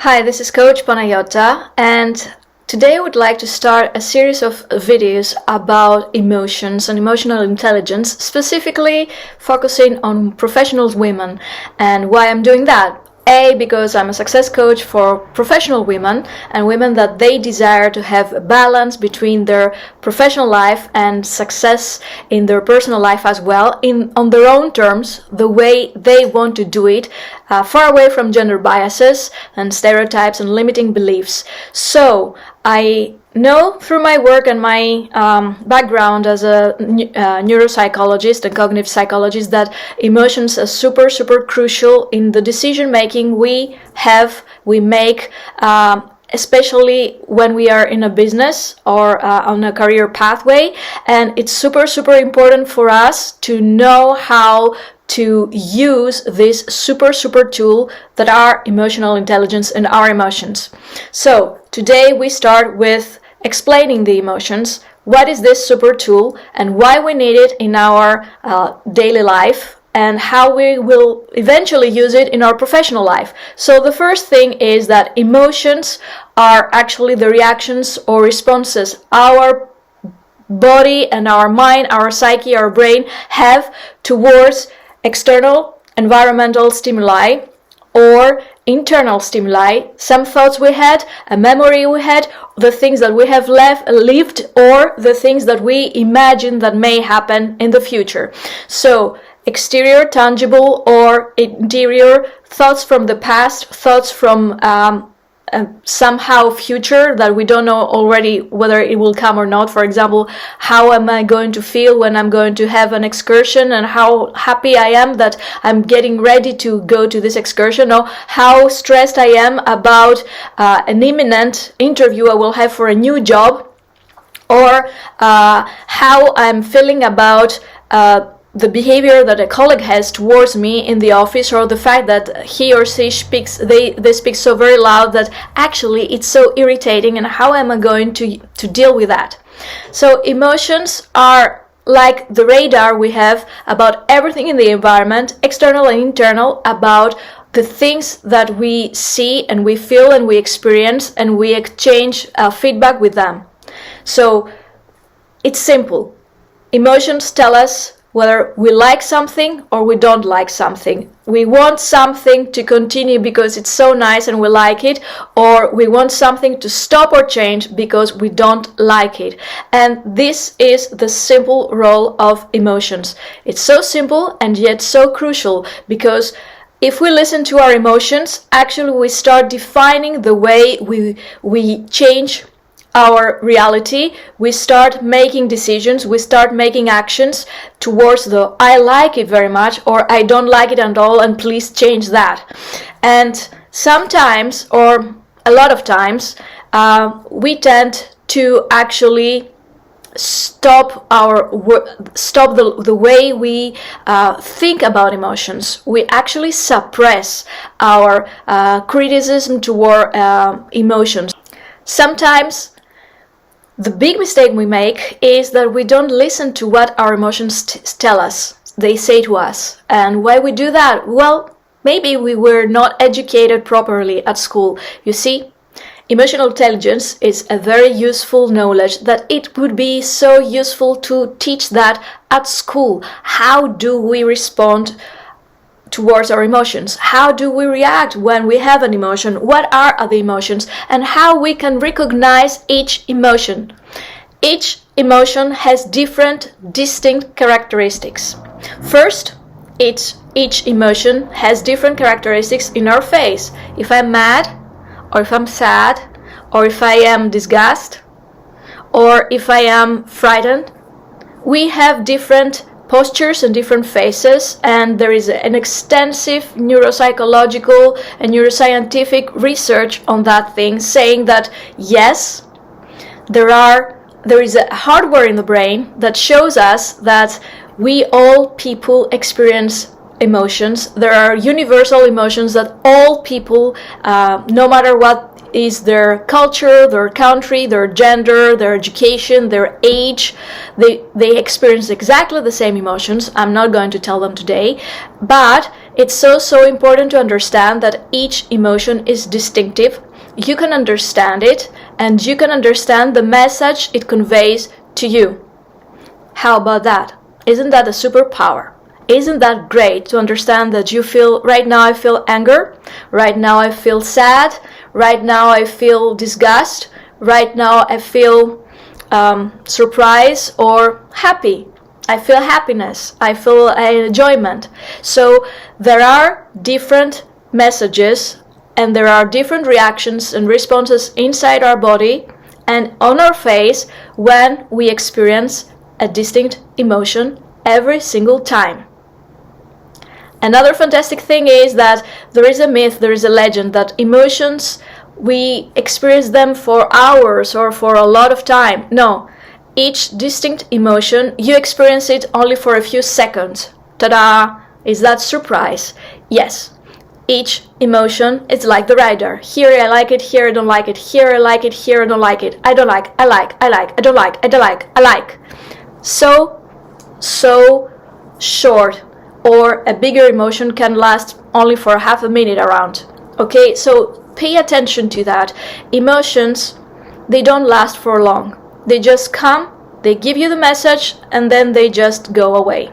Hi, this is Coach Panagiota, and today I would like to start a series of videos about emotions and emotional intelligence, specifically focusing on professional women. And why I'm doing that? Because I'm a success coach for professional women and women that they desire to have a balance between their professional life and success in their personal life as well, on their own terms, the way they want to do it, far away from gender biases and stereotypes and limiting beliefs. So I know through my work and my background as a neuropsychologist and cognitive psychologist that emotions are super crucial in the decision making we make, especially when we are in a business or on a career pathway. And it's super important for us to know how to use this super tool that are emotional intelligence and our emotions. So today we start with explaining the emotions, what is this super tool and why we need it in our daily life, and how we will eventually use it in our professional life. So the first thing is that emotions are actually the reactions or responses our body and our mind, our psyche, our brain have towards external environmental stimuli or internal stimuli, some thoughts we had, a memory we had, the things that we have lived, or the things that we imagine that may happen in the future. So exterior, tangible, or interior thoughts from the past, thoughts from somehow future that we don't know already whether it will come or not. For example, how am I going to feel when I'm going to have an excursion, and how happy I am that I'm getting ready to go to this excursion, or how stressed I am about an imminent interview I will have for a new job, or how I'm feeling about the behavior that a colleague has towards me in the office, or the fact that he or she they speak so very loud that actually it's so irritating, and how am I going to deal with that? So emotions are like the radar we have about everything in the environment, external and internal, about the things that we see and we feel and we experience, and we exchange feedback with them. So it's simple. Emotions tell us whether we like something or we don't like something. We want something to continue because it's so nice and we like it, or we want something to stop or change because we don't like it. And this is the simple role of emotions. It's so simple and yet so crucial, because if we listen to our emotions, actually we start defining the way we change our reality. We start making decisions, we start making actions towards the I like it very much, or I don't like it at all and please change that. And sometimes, or a lot of times, we tend to actually stop the way we think about emotions. We actually suppress our criticism toward emotions. Sometimes the big mistake we make is that we don't listen to what our emotions tell us, they say to us. And why we do that? Well, maybe we were not educated properly at school. You see, emotional intelligence is a very useful knowledge that it would be so useful to teach that at school. How do we respond towards our emotions? How do we react when we have an emotion? What are the emotions, and how we can recognize each emotion? Each emotion has different distinct characteristics. First, each emotion has different characteristics in our face. If I'm mad, or if I'm sad, or if I am disgusted, or if I am frightened, we have different postures and different faces, and there is an extensive neuropsychological and neuroscientific research on that thing, saying that yes, there is a hardware in the brain that shows us that we all people experience emotions. There are universal emotions that all people, no matter what is their culture, their country, their gender, their education, their age, they experience exactly the same emotions. I'm not going to tell them today, but It's so important to understand that each emotion is distinctive. You can understand it, and you can understand the message it conveys to you. How about that? Isn't that a superpower? Isn't that great to understand that you feel, right now I feel anger, right now I feel sad, right now I feel disgust, right now I feel surprise or happy. I feel happiness, I feel enjoyment. So there are different messages and there are different reactions and responses inside our body and on our face when we experience a distinct emotion every single time. Another fantastic thing is that there is a myth, there is a legend that emotions, we experience them for hours or for a lot of time. No, each distinct emotion, you experience it only for a few seconds. Ta-da! Is that surprise? Yes. Each emotion is like the rider. Here I like it, here I don't like it, here I like it, here I don't like it. I don't like, I like, I like, I don't like, I don't like, I like. So short, or a bigger emotion can last only for half a minute around. Okay, so pay attention to that. Emotions, they don't last for long. They just come, they give you the message, and then they just go away.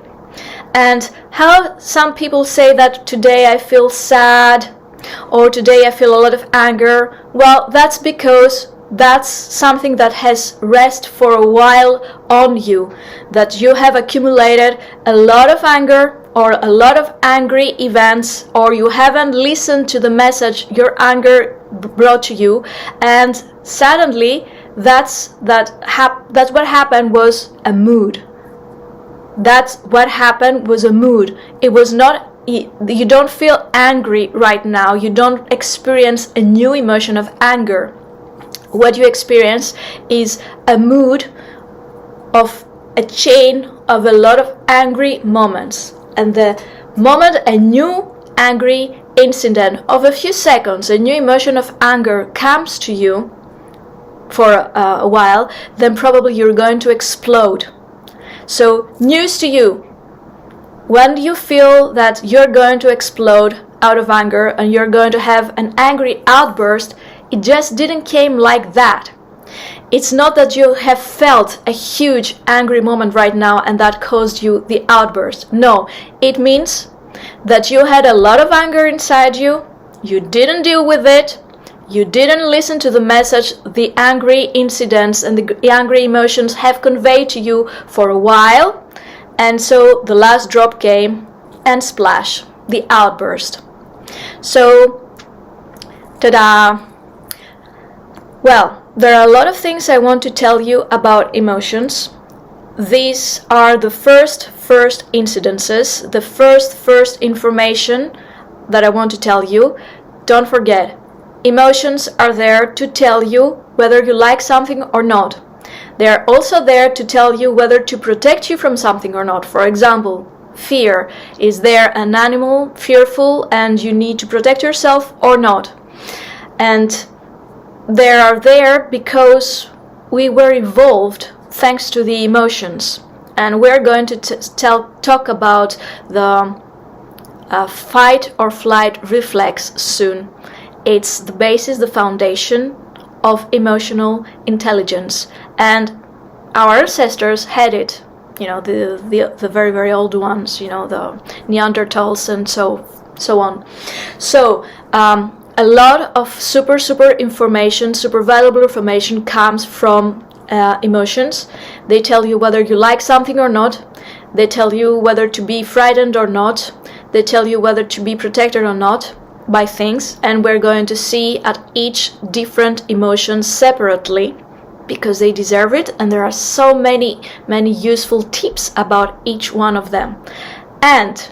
And how some people say that today I feel sad, or today I feel a lot of anger, well, that's because that's something that has rested for a while on you, that you have accumulated a lot of anger or a lot of angry events, or you haven't listened to the message your anger brought to you, and suddenly that's what happened was a mood. That's what happened was a mood. It was not, you don't feel angry right now, you don't experience a new emotion of anger. What you experience is a mood of a chain of a lot of angry moments. And the moment a new angry incident of a few seconds, a new emotion of anger comes to you for a while, then probably you're going to explode. So, news to you. When you feel that you're going to explode out of anger and you're going to have an angry outburst, it just didn't came like that. It's not that you have felt a huge angry moment right now and that caused you the outburst. No, it means that you had a lot of anger inside you, you didn't deal with it, you didn't listen to the message the angry incidents and the angry emotions have conveyed to you for a while, and so the last drop came and splash, the outburst. So, ta-da! Well, there are a lot of things I want to tell you about emotions. These are the first incidences, the first information that I want to tell you. Don't forget, emotions are there to tell you whether you like something or not. They are also there to tell you whether to protect you from something or not. For example, fear. Is there an animal fearful and you need to protect yourself or not? And they are there because we were evolved thanks to the emotions. And we're going to talk about the fight or flight reflex soon. It's the basis, the foundation of emotional intelligence. And our ancestors had it. You know, the very, very old ones, you know, the Neanderthals and so on. So, a lot of super information, super valuable information comes from emotions. They tell you whether you like something or not. They tell you whether to be frightened or not. They tell you whether to be protected or not by things. And we're going to see at each different emotion separately because they deserve it. And there are so many useful tips about each one of them. And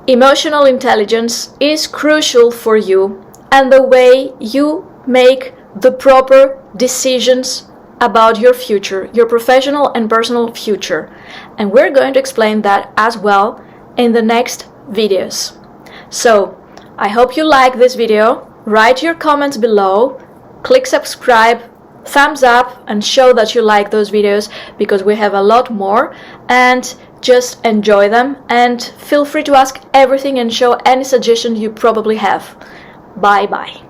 emotional intelligence is crucial for you and the way you make the proper decisions about your future, your professional and personal future. And we're going to explain that as well in the next videos. So, I hope you like this video. Write your comments below, click subscribe, thumbs up, and show that you like those videos because we have a lot more. And just enjoy them, and feel free to ask everything and show any suggestions you probably have. Bye bye.